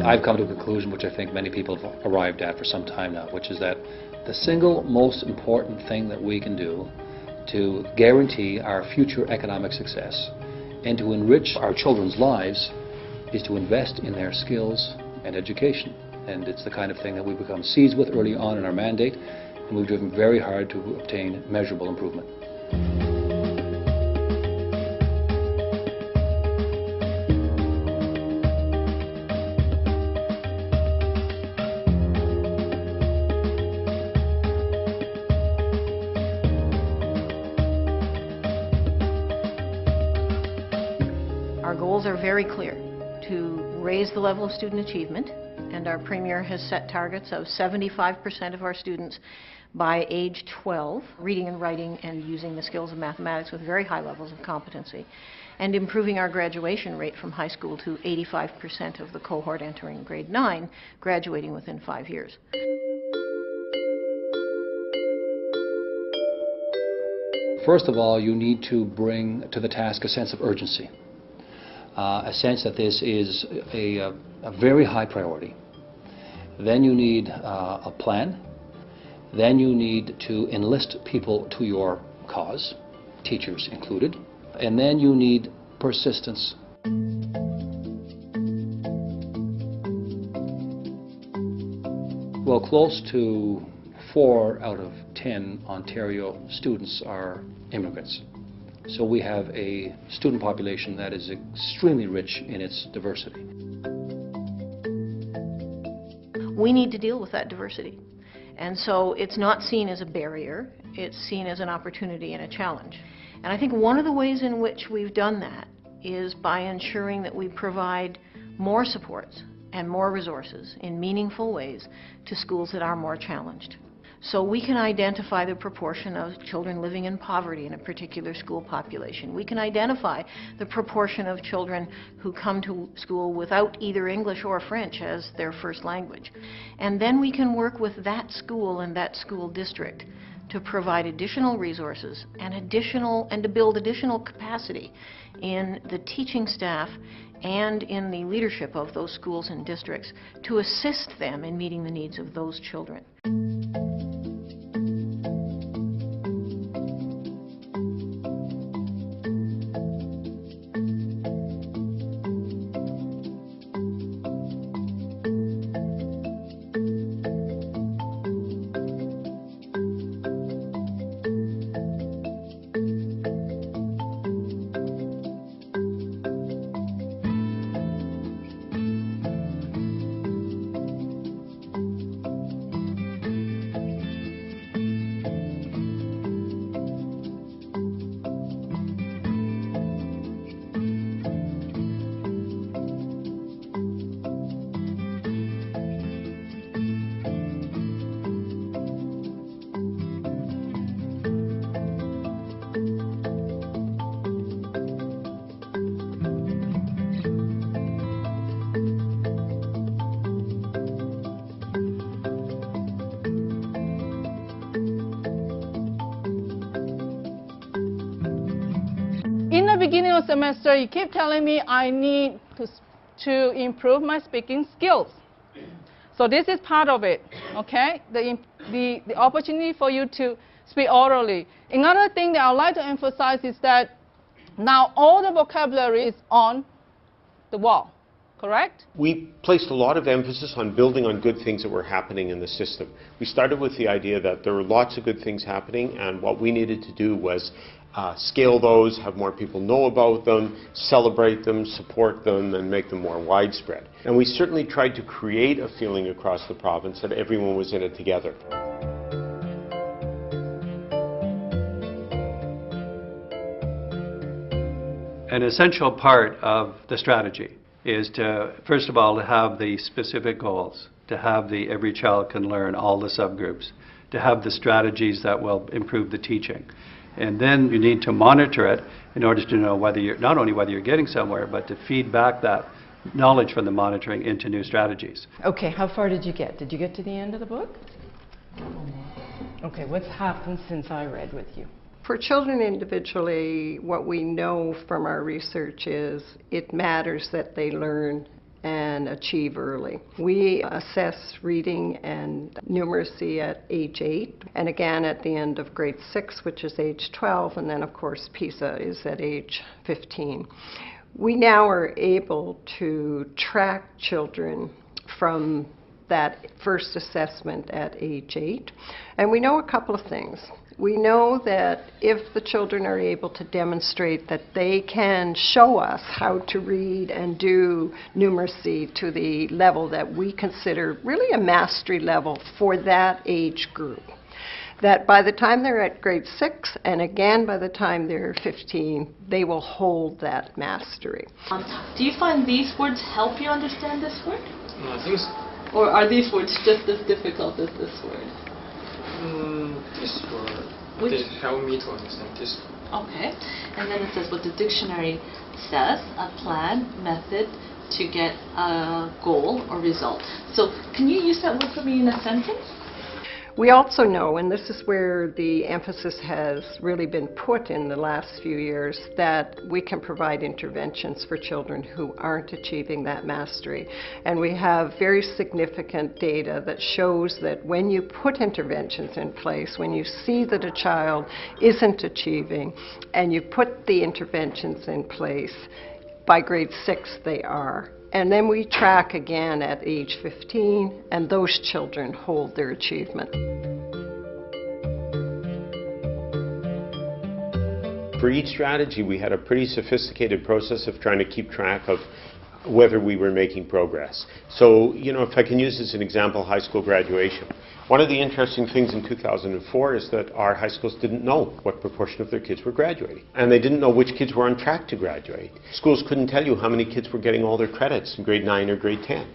I've come to a conclusion which I think many people have arrived at for some time now, which is that the single most important thing that we can do to guarantee our future economic success and to enrich our children's lives is to invest in their skills and education. And it's the kind of thing that we've become seized with early on in our mandate, and we've driven very hard to obtain measurable improvement. Our goals are very clear: to raise the level of student achievement, and our Premier has set targets of 75% of our students by age 12, reading and writing and using the skills of mathematics with very high levels of competency, and improving our graduation rate from high school to 85% of the cohort entering grade 9, graduating within 5 years. First of all, you need to bring to the task a sense of urgency. A sense that this is a very high priority. Then you need a plan. Then you need to enlist people to your cause, teachers included. And then you need persistence. Well, close to 4 out of 10 Ontario students are immigrants. So we have a student population that is extremely rich in its diversity. We need to deal with that diversity. And so it's not seen as a barrier, it's seen as an opportunity and a challenge. And I think one of the ways in which we've done that is by ensuring that we provide more supports and more resources in meaningful ways to schools that are more challenged. So we can identify the proportion of children living in poverty in a particular school population. We can identify the proportion of children who come to school without either English or French as their first language. And then we can work with that school and that school district to provide additional resources and to build additional capacity in the teaching staff and in the leadership of those schools and districts to assist them in meeting the needs of those children. In the beginning of the semester, you keep telling me I need to improve my speaking skills. So this is part of it, okay? The opportunity for you to speak orally. Another thing that I would like to emphasize is that now all the vocabulary is on the wall, correct? We placed a lot of emphasis on building on good things that were happening in the system. We started with the idea that there were lots of good things happening, and what we needed to do was scale those, have more people know about them, celebrate them, support them, and make them more widespread. And we certainly tried to create a feeling across the province that everyone was in it together. An essential part of the strategy is to, first of all, to have the specific goals, to have the every child can learn, all the subgroups, to have the strategies that will improve the teaching. And then you need to monitor it in order to know whether you're, not only whether you're getting somewhere, but to feed back that knowledge from the monitoring into new strategies. Okay, how far did you get? Did you get to the end of the book? Okay, what's happened since I read with you? For children individually, what we know from our research is it matters that they learn and achieve early. We assess reading and numeracy at age 8, and again at the end of grade 6, which is age 12, and then of course PISA is at age 15. We now are able to track children from that first assessment at age 8, and we know a couple of things. We know that if the children are able to demonstrate that they can show us how to read and do numeracy to the level that we consider really a mastery level for that age group, that by the time they're at grade 6 and again by the time they're 15, they will hold that mastery. Do you find these words help you understand this word? No, I think so. Or are these words just as difficult as this word? This word, Which? They help me to understand this. Okay. And then it says what the dictionary says, a plan, method to get a goal or result. So can you use that word for me in a sentence? We also know, and this is where the emphasis has really been put in the last few years, that we can provide interventions for children who aren't achieving that mastery. And we have very significant data that shows that when you put interventions in place, when you see that a child isn't achieving, and you put the interventions in place, by grade 6 they are. And then we track again at age 15, and those children hold their achievement. For each strategy, we had a pretty sophisticated process of trying to keep track of whether we were making progress. So, if I can use this as an example, high school graduation. One of the interesting things in 2004 is that our high schools didn't know what proportion of their kids were graduating. And they didn't know which kids were on track to graduate. Schools couldn't tell you how many kids were getting all their credits in grade 9 or grade 10.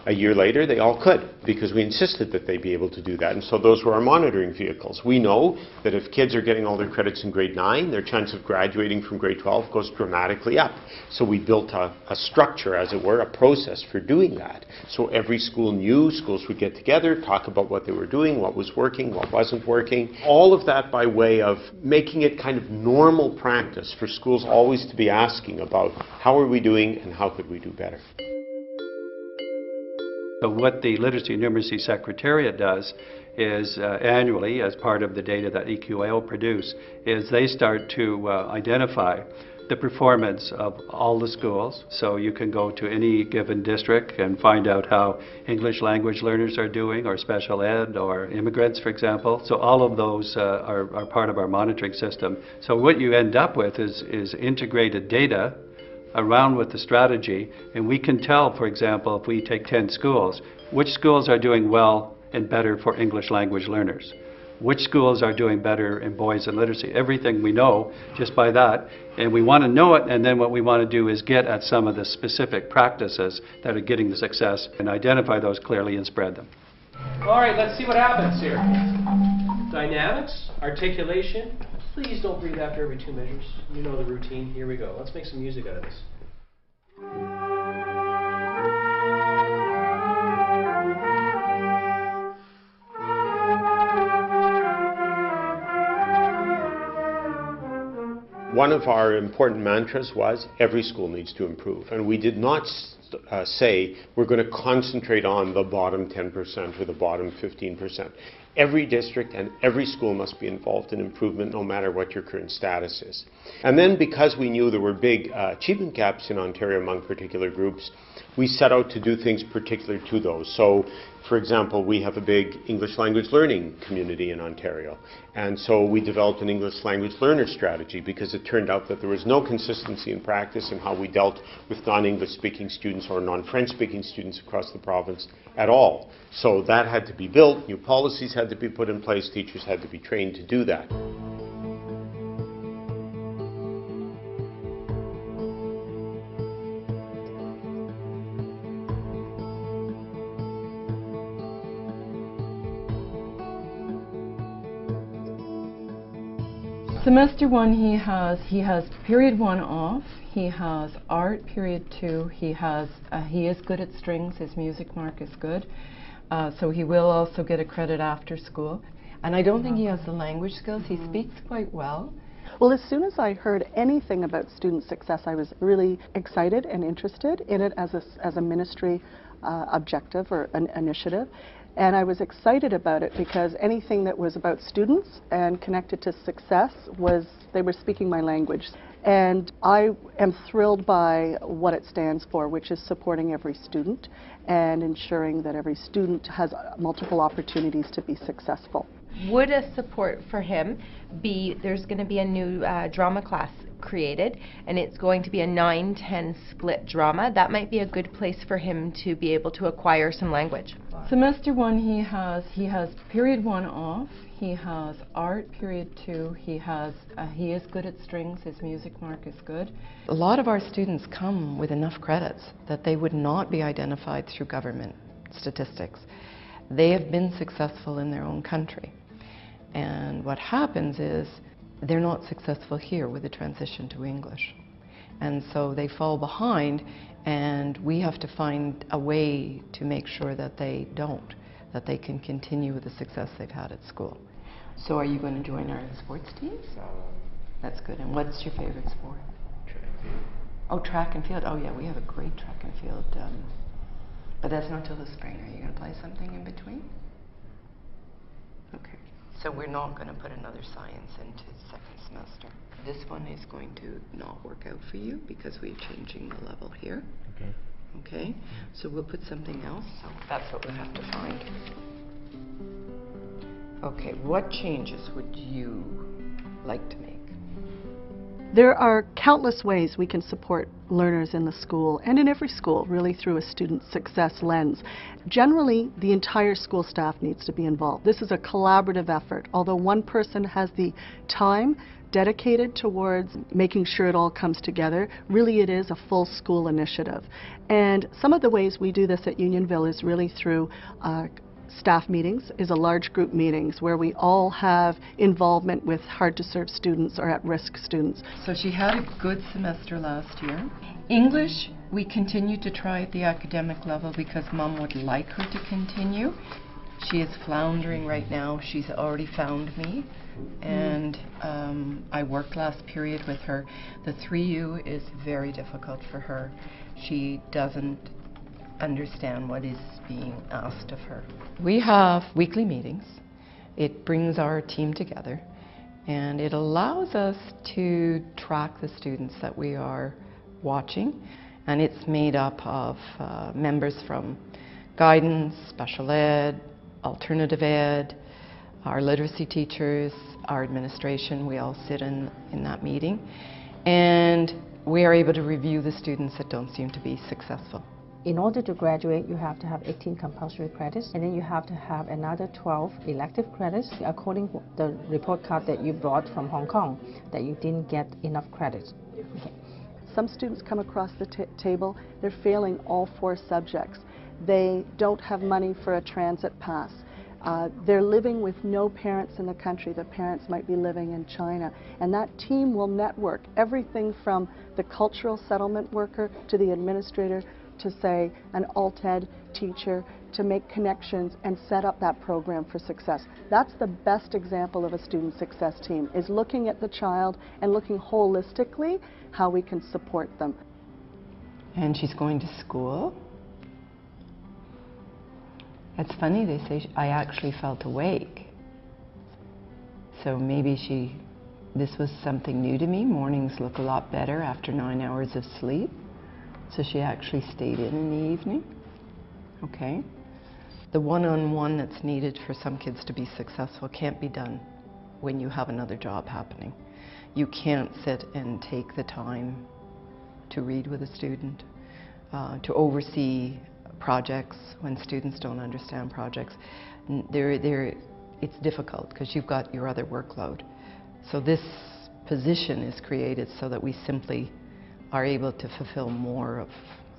A year later, they all could, because we insisted that they be able to do that. And so those were our monitoring vehicles. We know that if kids are getting all their credits in grade 9, their chance of graduating from grade 12 goes dramatically up. So we built a structure, as it were, a process for doing that. So every school knew, schools would get together, talk about what they were doing, what was working, what wasn't working. All of that by way of making it kind of normal practice for schools always to be asking about how are we doing and how could we do better. So what the Literacy Numeracy Secretariat does is annually, as part of the data that EQAO produce, is they start to identify the performance of all the schools. So you can go to any given district and find out how English language learners are doing, or special ed, or immigrants, for example. So all of those are part of our monitoring system. So what you end up with is integrated data around with the strategy, and we can tell, for example, if we take 10 schools, which schools are doing well and better for English language learners, which schools are doing better in boys and literacy. Everything we know just by that, and we want to know it, and then what we want to do is get at some of the specific practices that are getting the success and identify those clearly and spread them. All right, let's see what happens here. Dynamics, articulation. Please don't breathe after every 2 measures. You know the routine. Here we go. Let's make some music out of this. One of our important mantras was every school needs to improve. And we did not say we're going to concentrate on the bottom 10% or the bottom 15%. Every district and every school must be involved in improvement, no matter what your current status is. And then, because we knew there were big achievement gaps in Ontario among particular groups, we set out to do things particular to those. So, for example, we have a big English language learning community in Ontario. And so we developed an English language learner strategy, because it turned out that there was no consistency in practice in how we dealt with non-English speaking students or non-French speaking students across the province at all. So that had to be built, new policies had to be put in place, teachers had to be trained to do that. Semester 1, he has period 1 off. He has art period 2. He is good at strings. His music mark is good, so he will also get a credit after school. And I don't think he has the language skills. He speaks quite well, Well, as soon as I heard anything about student success, I was really excited and interested in it as a ministry objective or an initiative. And I was excited about it because anything that was about students and connected to success they were speaking my language. And I am thrilled by what it stands for, which is supporting every student and ensuring that every student has multiple opportunities to be successful. Would a support for him be, there's going to be a new drama class created, and it's going to be a 9-10 split drama. That might be a good place for him to be able to acquire some language. Semester 1 he has period 1 off, he has art period 2, he is good at strings, his music mark is good. A lot of our students come with enough credits that they would not be identified through government statistics. They have been successful in their own country. And what happens is they're not successful here with the transition to English. And so they fall behind, and we have to find a way to make sure that they don't, that they can continue with the success they've had at school. So are you going to join our sports teams? That's good. And what's your favorite sport? Track and field. Oh, track and field. Oh yeah, we have a great track and field. But that's not till the spring. Are you going to play something in between? Okay. So we're not going to put another science into second semester. This one is going to not work out for you because we're changing the level here. Okay. Okay? So we'll put something else. So that's what we'll have to find. Okay, what changes would you like to make? There are countless ways we can support learners in the school and in every school, really through a student success lens. Generally, the entire school staff needs to be involved. This is a collaborative effort. Although one person has the time dedicated towards making sure it all comes together, really it is a full school initiative. And some of the ways we do this at Unionville is really through staff meetings, is a large group meetings where we all have involvement with hard-to-serve students or at-risk students. So she had a good semester last year. English, we continue to try at the academic level because Mom would like her to continue. She is floundering right now. She's already found me, and I worked last period with her. The 3U is very difficult for her. She doesn't understand what is being asked of her. We have weekly meetings. It brings our team together, and it allows us to track the students that we are watching, and it's made up of members from guidance, special ed, alternative ed, our literacy teachers, our administration. We all sit in that meeting, and we are able to review the students that don't seem to be successful. In order to graduate, you have to have 18 compulsory credits, and then you have to have another 12 elective credits, according to the report card that you brought from Hong Kong, that you didn't get enough credit. Okay. Some students come across the table, they're failing all 4 subjects. They don't have money for a transit pass. They're living with no parents in the country. The parents might be living in China. And that team will network everything from the cultural settlement worker to the administrator to, say, an alt-ed teacher, to make connections and set up that program for success. That's the best example of a student success team, is looking at the child and looking holistically how we can support them. And she's going to school. It's funny, they say I actually felt awake. So maybe this was something new to me. Mornings look a lot better after 9 hours of sleep. So she actually stayed in the evening. Okay. The one-on-one that's needed for some kids to be successful can't be done when you have another job happening. You can't sit and take the time to read with a student, to oversee projects when students don't understand projects. It's difficult because you've got your other workload. So this position is created so that we simply are able to fulfill more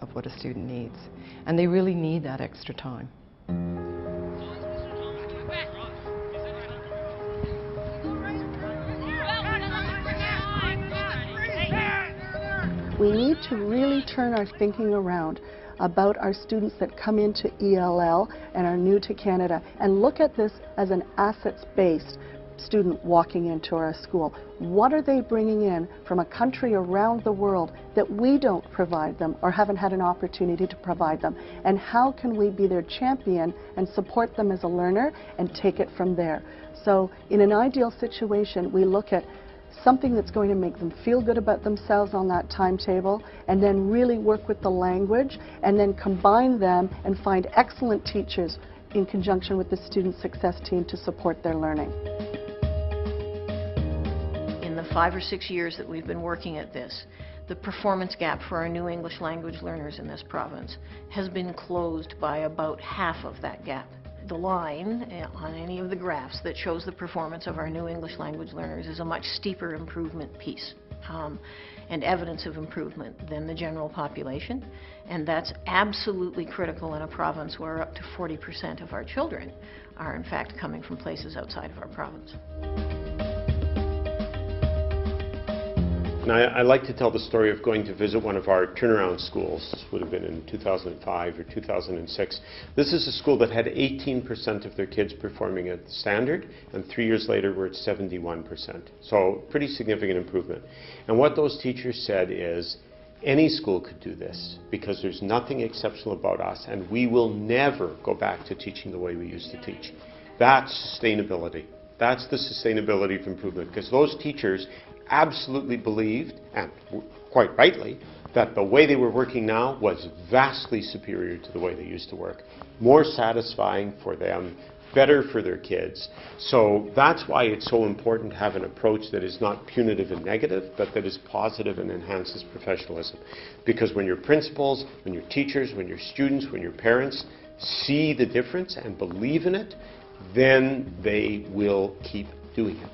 of what a student needs. And they really need that extra time. We need to really turn our thinking around about our students that come into ELL and are new to Canada and look at this as an assets-based student walking into our school? What are they bringing in from a country around the world that we don't provide them or haven't had an opportunity to provide them? And how can we be their champion and support them as a learner and take it from there? So in an ideal situation, we look at something that's going to make them feel good about themselves on that timetable, and then really work with the language, and then combine them and find excellent teachers in conjunction with the student success team to support their learning. In the 5 or 6 years that we've been working at this, the performance gap for our new English language learners in this province has been closed by about half of that gap. The line on any of the graphs that shows the performance of our new English language learners is a much steeper improvement piece and evidence of improvement than the general population, and that's absolutely critical in a province where up to 40% of our children are in fact coming from places outside of our province. And I like to tell the story of going to visit one of our turnaround schools. This would have been in 2005 or 2006. This is a school that had 18% of their kids performing at standard, and 3 years later we're at 71%. So pretty significant improvement. And what those teachers said is, any school could do this because there's nothing exceptional about us, and we will never go back to teaching the way we used to teach. That's sustainability. That's the sustainability of improvement, because those teachers absolutely believed, and quite rightly, that the way they were working now was vastly superior to the way they used to work. More satisfying for them, better for their kids. So that's why it's so important to have an approach that is not punitive and negative, but that is positive and enhances professionalism. Because when your principals, when your teachers, when your students, when your parents see the difference and believe in it, then they will keep doing it.